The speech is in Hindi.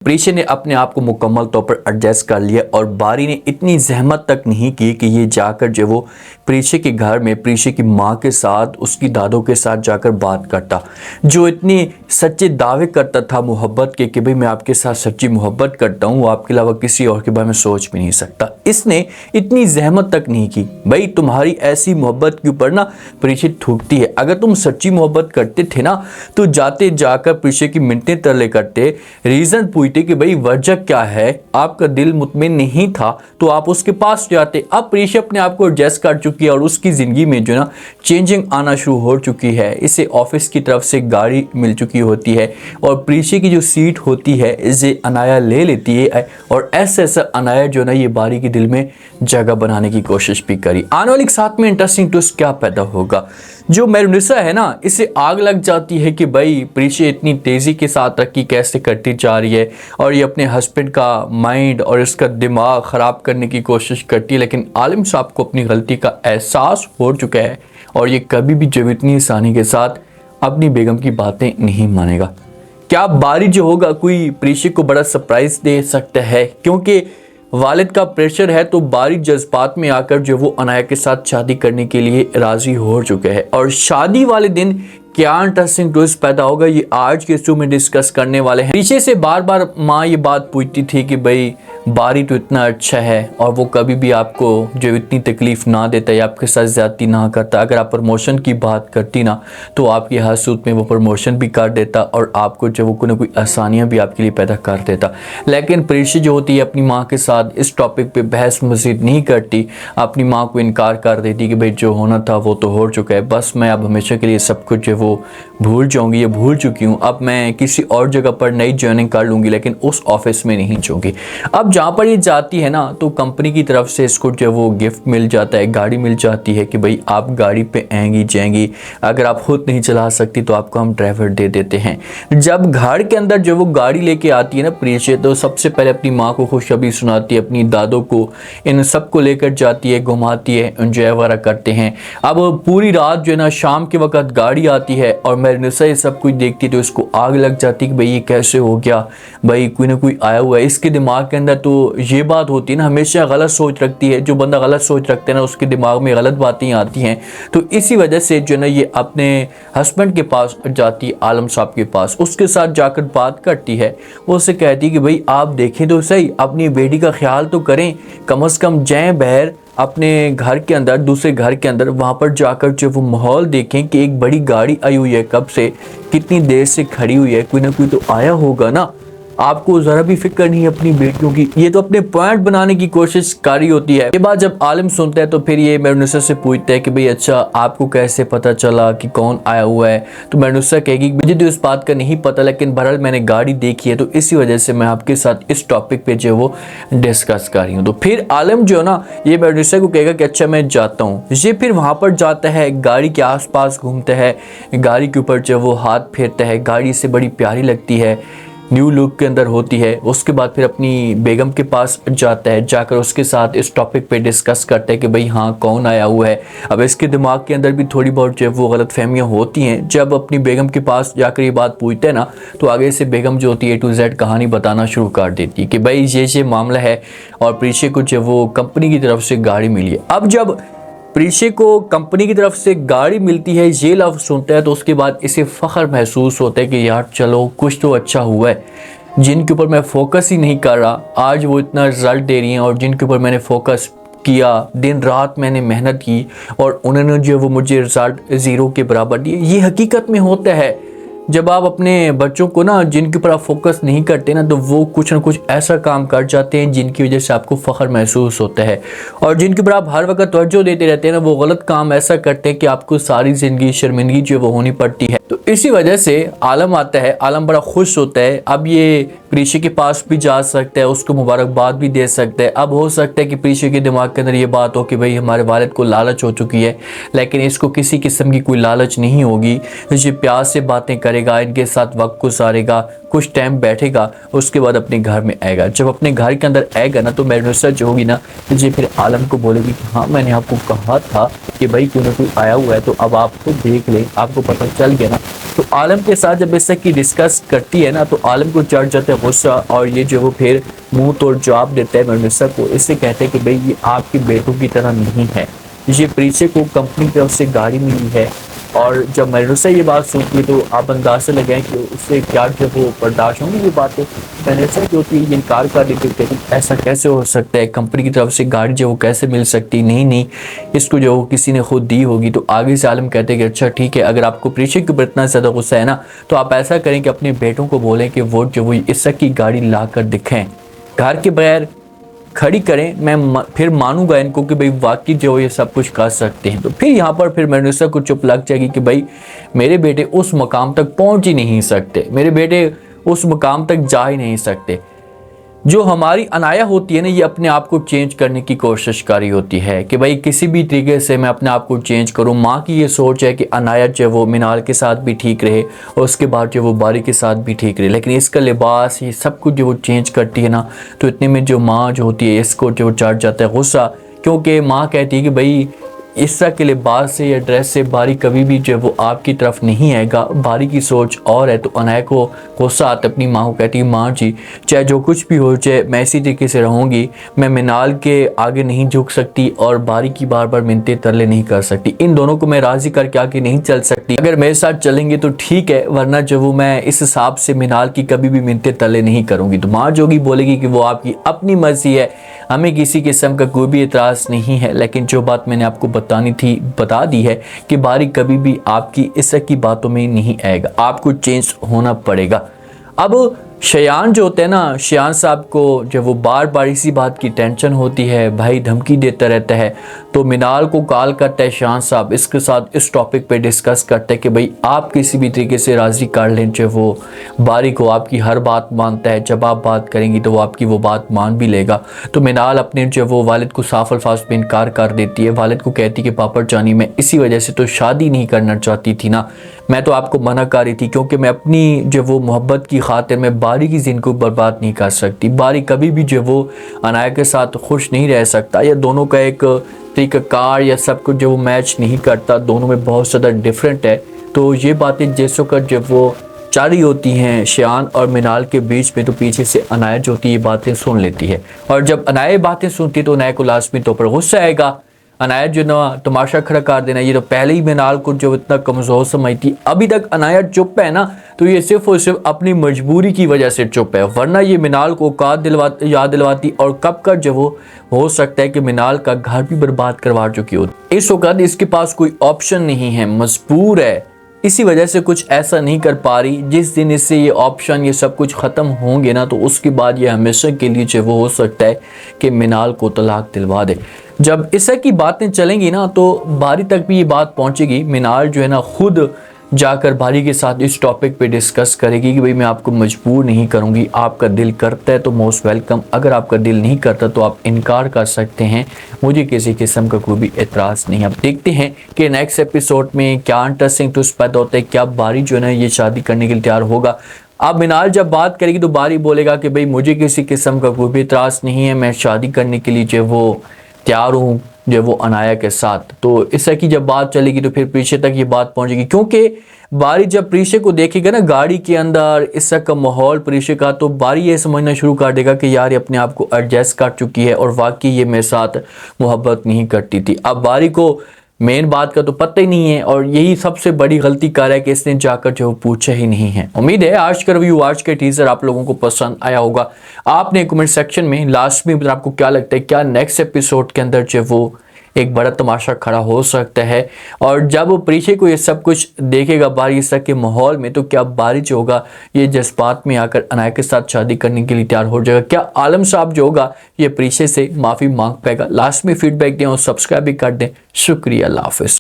प्रीशा ने अपने आप को मुकम्मल तौर पर एडजस्ट कर लिया और बारी ने इतनी जहमत तक नहीं की कि ये जाकर जो वो प्रीशा के घर में प्रीशा की माँ के साथ उसकी दादों के साथ जाकर बात करता, जो इतनी सच्चे दावे करता था मोहब्बत के कि भाई मैं आपके साथ सच्ची मोहब्बत करता हूँ, वो आपके अलावा किसी और के बारे में सोच भी नहीं सकता। इसने इतनी जहमत तक नहीं की। भाई तुम्हारी ऐसी मोहब्बत के ऊपर ना प्रीशा थूकती है। अगर तुम सच्ची मोहब्बत करते थे ना तो जाते जाकर प्रीशा की मिन्नतें तरले करते, रीज़न पूछते कि भाई वजह क्या है, आपका दिल मुतमिन नहीं था तो आप उसके पास जाते। अब प्रीशा अपने आप को एडजस्ट कर चुकी है और उसकी ज़िंदगी में जो ना चेंजिंग आना शुरू हो चुकी है। इसे ऑफिस की तरफ से गाड़ी मिल चुकी होती है और प्रीशा की जो सीट होती है इसे अनाया ले लेती है और ऐसा अनाया जो ना ये बारी के दिल में जगह बनाने की कोशिश भी करी। आने वाले साथ में इंटरेस्टिंग ट्विस्ट क्या पैदा होगा। जो मेरुनिसा है ना, इसे आग लग जाती है कि भाई प्रीशा इतनी तेज़ी के साथ तरक्की कैसे करती जा रही है और ये अपने हस्बैंड का माइंड और इसका दिमाग ख़राब करने की कोशिश करती है। लेकिन आलिम साहब को अपनी गलती का एहसास हो चुका है और ये कभी भी जब इतनी आसानी के साथ अपनी बेगम की बातें नहीं मानेगा। क्या बारी जो होगा कोई प्रीशा को बड़ा सरप्राइज़ दे सकता है, क्योंकि वालिद का प्रेशर है तो बारी जज्बात में आकर जो वो अनाया के साथ शादी करने के लिए राजी हो चुके हैं। और शादी वाले दिन क्या इंटरेस्टिंग ट्विस्ट पैदा होगा ये आज के शो में डिस्कस करने वाले हैं। प्रीशा से बार बार माँ ये बात पूछती थी कि भाई बारी तो इतना अच्छा है और वो कभी भी आपको जो इतनी तकलीफ़ ना देता या आपके साथ ज़्यादती ना करता। अगर आप प्रमोशन की बात करती ना तो आपकी हर सूरत में वो प्रमोशन भी कर देता और आपको जो वो कोई आसानियाँ भी आपके लिए पैदा कर देता। लेकिन प्रीशा जो होती है अपनी माँ के साथ इस टॉपिक पे बहस मज़ीद नहीं करती, अपनी माँ को इनकार कर देती कि भाई जो होना था वो तो हो चुका है, बस मैं अब हमेशा के लिए सब कुछ जो वो भूल जाऊँगी या भूल चुकी हूँ, अब मैं किसी और जगह पर नई ज्वाइनिंग कर लूँगी लेकिन उस ऑफिस में नहीं जाऊँगी। अब जहाँ पर ये जाती है ना तो कंपनी की तरफ से इसको जो वो गिफ्ट मिल जाता है, गाड़ी मिल जाती है कि भाई आप गाड़ी पे आएंगी जाएंगी, अगर आप खुद नहीं चला सकती तो आपको हम ड्राइवर दे देते हैं। जब घर के अंदर जो वो गाड़ी लेके आती है ना प्रीशा, तो सबसे पहले अपनी माँ को खुशखबरी सुनाती है, अपनी दादों को, इन सबको लेकर जाती है, घुमाती है, एंजॉय वगैरह करते हैं। अब पूरी रात जो है ना शाम के वक्त गाड़ी आती है और मेरुनिसा ये सब कुछ देखती है तो इसको आग लग जाती है कि भाई ये कैसे हो गया, भाई कोई ना कोई आया हुआ है। इसके दिमाग के अंदर तो ये बात होती है ना, हमेशा गलत सोच रखती है, जो बंदा गलत सोच रखते हैं ना उसके दिमाग में गलत बातें आती हैं। तो इसी वजह से जो है ना ये अपने हस्बैंड के पास जाती है, आलम साहब के पास, उसके साथ जाकर बात करती है। वो उससे कहती है कि भाई आप देखें तो सही, अपनी बेटी का ख्याल तो करें, कम से कम जाएं बाहर अपने घर के अंदर, दूसरे घर के अंदर, वहाँ पर जाकर जो वो माहौल देखें कि एक बड़ी गाड़ी आई हुई है, कब से कितनी देर से खड़ी हुई है, कोई ना कोई तो आया होगा ना। आपको ज़रा भी फिक्र नहीं है अपनी बेटियों की। ये तो अपने पॉइंट बनाने की कोशिश कर रही होती है। ये बात जब आलिम सुनता है तो फिर ये मेरुनिसा से पूछता है कि भाई अच्छा आपको कैसे पता चला कि कौन आया हुआ है। तो मेरुनिसा कहेगी मुझे तो इस बात का नहीं पता, लेकिन बहरहाल मैंने गाड़ी देखी है तो इसी वजह से मैं आपके साथ इस टॉपिक पे जो वो डिस्कस कर रही हूँ। तो फिर आलिम जो है ना ये मेरुनिसा को कहेगा कि अच्छा मैं जाता हूँ। ये फिर वहाँ पर जाता है, गाड़ी के आसपास घूमता है, गाड़ी के ऊपर जो वो हाथ फेरता है, गाड़ी से बड़ी प्यारी लगती है, न्यू लुक के अंदर होती है। उसके बाद फिर अपनी बेगम के पास जाता है, जाकर उसके साथ इस टॉपिक पे डिस्कस करता है कि भाई हाँ कौन आया हुआ है। अब इसके दिमाग के अंदर भी थोड़ी बहुत जो वो गलत फहमियाँ होती हैं। जब अपनी बेगम के पास जाकर ये बात पूछते हैं ना तो आगे से बेगम जो होती है A to Z कहानी बताना शुरू कर देती है कि भाई ये मामला है और प्रीशा को जो वो कंपनी की तरफ से गाड़ी मिली है। अब जब प्रीशा को कंपनी की तरफ से गाड़ी मिलती है, ये लफ्ज़ सुनता है तो उसके बाद इसे फ़ख्र महसूस होता है कि यार चलो कुछ तो अच्छा हुआ है। जिनके ऊपर मैं फोकस ही नहीं कर रहा आज वो इतना रिज़ल्ट दे रही हैं, और जिनके ऊपर मैंने फोकस किया, दिन रात मैंने मेहनत की और उन्होंने जो वो मुझे रिज़ल्ट ज़ीरो के बराबर दिए। ये हकीकत में होता है जब आप अपने बच्चों को ना जिनके ऊपर आप फोकस नहीं करते ना तो वो कुछ ना कुछ ऐसा काम कर जाते हैं जिनकी वजह से आपको फ़ख्र महसूस होता है, और जिनके ऊपर आप हर वक्त तवज्जो देते रहते हैं ना वो गलत काम ऐसा करते हैं कि आपको सारी ज़िंदगी शर्मिंदगी जो वो होनी पड़ती है। तो इसी वजह से आलम आता है, आलम बड़ा खुश होता है। अब ये प्रीशा के पास भी जा सकता है, उसको मुबारकबाद भी दे सकता है। अब हो सकता है कि प्रीशा के दिमाग के अंदर ये बात हो कि भाई हमारे वालिद को लालच हो चुकी है, लेकिन इसको किसी किस्म की कोई लालच नहीं होगी। ये प्यार से बातें करेगा, करेगा, इनके साथ वक्त गुजारेगा, कुछ टाइम बैठेगा, उसके बाद अपने घर में आएगा। जब अपने घर के अंदर आएगा ना तो मैनुसा जो होगी ना जी फिर आलम को बोलेगी कि हाँ मैंने आपको कहा था कि भाई क्यों ना कोई आया हुआ है, तो अब आप खुद देख ले, आपको पता चल गया ना। तो आलम के साथ जब इस की डिस्कस करती है ना तो आलम को चढ़ जाता है गुस्सा, और ये जो वो फिर मुंह तोड़ जवाब देता है मैनुसा को। इससे कहते हैं कि भाई ये आपके बेटों की तरह नहीं है, ये प्रीचे को कंपनी की तरफ से गाड़ी मिली है। और जब मैनुसा ये बात सुनती है तो आप अंदाजा लगाएं कि उससे क्या जो वो बर्दाश्त होंगी ये बातें। मैनुसा जो होती है ये इनकार कर देती है, कहती ऐसा कैसे हो सकता है, कंपनी की तरफ से गाड़ी जो वो कैसे मिल सकती, नहीं इसको जो वो किसी ने खुद दी होगी। तो आगे से आलम कहते हैं कि अच्छा ठीक है, अगर आपको प्रीचे के ऊपर इतना ज़्यादा गुस्सा है ना तो आप ऐसा करें कि अपने बेटों को बोलें कि वो जो वो इसक की गाड़ी ला कर दिखाएं, घर के बगैर खड़ी करें, मैं फिर मानूंगा इनको कि भाई वाकई जो ये सब कुछ कर सकते हैं। तो फिर यहाँ पर फिर मैनुसा को चुप लग जाएगी कि भाई मेरे बेटे उस मकाम तक पहुंच ही नहीं सकते, मेरे बेटे उस मकाम तक जा ही नहीं सकते। जो हमारी अनाया होती है ना ये अपने आप को चेंज करने की कोशिश कर रही होती है कि भाई किसी भी तरीके से मैं अपने आप को चेंज करूं। माँ की ये सोच है कि अनाया जो वो मिनाल के साथ भी ठीक रहे और उसके बाद जो वो बारी के साथ भी ठीक रहे, लेकिन इसका लिबास ये सब कुछ जो वो चेंज करती है ना तो इतने में जो माँ जो होती है इसको जो चढ़ जाता है गुस्सा, क्योंकि माँ कहती है कि भाई इस तरह के लिबास से या ड्रेस से बारी कभी भी जो वो आपकी तरफ नहीं आएगा, बारी की सोच और है। तो अनाया को गुस्सा आता अपनी माँ को, कहती है माँ जी चाहे जो कुछ भी हो जाए मैं इसी तरीके से रहूँगी, मैं मिनाल के आगे नहीं झुक सकती और बारी की बार बार मिन्नतें तरले नहीं कर सकती, इन दोनों को मैं राज़ी करके आगे नहीं चल सकती। अगर मेरे साथ चलेंगे तो ठीक है, वरना जो वो मैं इस हिसाब से मिनाल की कभी भी मिन्नतें तरले नहीं करूँगी। तो माँ जो भी बोलेगी कि वो आपकी अपनी मर्जी है, हमें किसी किस्म का कोई भी एतराज़ नहीं है, लेकिन जो बात मैंने आपको बतानी थी बता दी है कि बारी कभी भी आपकी इस की बातों में नहीं आएगा, आपको चेंज होना पड़ेगा। अब शयान जो होते हैं ना, शयान साहब को जब वो बार बार इसी बात की टेंशन होती है, भाई धमकी देता रहता है, तो मिनाल को कॉल करता है शयान साहब, इसके साथ इस टॉपिक पे डिस्कस करते हैं कि भाई आप किसी भी तरीके से राज़ी कर लें जो वो बारी को, आपकी हर बात मानता है, जब आप बात करेंगी तो वो आपकी वो बात मान भी लेगा। तो मिनाल अपने जो वो वालिद को साफ अल्फाज में इनकार कर देती है, वालिद को कहती है कि पापा जानी मैं इसी वजह से तो शादी नहीं करना चाहती थी ना, मैं तो आपको मना कर रही थी क्योंकि मैं अपनी जो वो मोहब्बत की खातिर मैं बारी की ज़िंदगी को बर्बाद नहीं कर सकती। बारी कभी भी जो वो अनाया के साथ खुश नहीं रह सकता, या दोनों का एक तरीक़ाकार या सब कुछ जो वो मैच नहीं करता, दोनों में बहुत ज़्यादा डिफरेंट है। तो ये बातें जैसों का जब वो जारी होती हैं शयान और मिनाल के बीच में, तो पीछे से अनाया जो होती है ये बातें सुन लेती है, और जब अनाया बातें सुनती है तो अनाया को लाजमी तौर पर गुस्सा आएगा। अनाया जो ना तमाशा खड़ा कर देना, ये तो पहले ही मिनाल को जो इतना कमज़ोर समझती, अभी तक अनाया चुप है ना तो ये सिर्फ और सिर्फ अपनी मजबूरी की वजह से चुप है, वरना ये मिनाल को औकात याद दिलवाती और कब का जो वो हो सकता है कि मिनाल का घर भी बर्बाद करवा चुकी होती। इस वक्त इसके पास कोई ऑप्शन नहीं है, मजबूर है, इसी वजह से कुछ ऐसा नहीं कर पा रही। जिस दिन इससे ये ऑप्शन ये सब कुछ ख़त्म होंगे ना तो उसके बाद ये हमेशा के लिए जो वो हो सकता है कि मिनाल को तलाक दिलवा दे। जब इस की बातें चलेंगी ना तो बारी तक भी ये बात पहुंचेगी, मिनाल जो है ना खुद जाकर बारी के साथ इस टॉपिक पे डिस्कस करेगी कि भाई मैं आपको मजबूर नहीं करूंगी, आपका दिल करता है तो मोस्ट वेलकम, अगर आपका दिल नहीं करता तो आप इनकार कर सकते हैं, मुझे किसी किस्म का कोई भी एतराज़ नहीं। अब देखते हैं कि नेक्स्ट एपिसोड में क्या इंटरेस्टिंग ट्विस्ट पैदा होता है, क्या बारी जो है ना ये शादी करने के लिए तैयार होगा। अब मिनाल जब बात करेगी तो बारी बोलेगा कि भाई मुझे किसी किस्म का कोई भी एतराज़ नहीं है, मैं शादी करने के लिए जो वो तैयार हूँ जो वो अनाया के साथ। तो इस की जब बात चलेगी तो फिर प्रीशे तक ये बात पहुंचेगी, क्योंकि बारी जब प्रीशे को देखेगा ना गाड़ी के अंदर इस का माहौल प्रीशे का, तो बारी ये समझना शुरू कर देगा कि यार ये अपने आप को एडजस्ट कर चुकी है और वाकई ये मेरे साथ मोहब्बत नहीं करती थी। अब बारी को मेन बात का तो पता ही नहीं है और यही सबसे बड़ी गलती कर रहा है कि इसने जाकर जो पूछा ही नहीं है। उम्मीद है आज का रिव्यू, आज के टीजर आप लोगों को पसंद आया होगा। आपने कमेंट सेक्शन में लास्ट में आपको क्या लगता है, क्या नेक्स्ट एपिसोड के अंदर जो वो एक बड़ा तमाशा खड़ा हो सकता है, और जब वो प्रीशे को ये सब कुछ देखेगा बारी इस तरह के माहौल में, तो क्या बारी जो होगा ये जज्बात में आकर अनाया के साथ शादी करने के लिए तैयार हो जाएगा, क्या आलम साहब जो होगा ये प्रीशे से माफ़ी मांग पाएगा। लास्ट में फीडबैक दें और सब्सक्राइब भी कर दें। शुक्रिया, अल्लाह हाफिज़।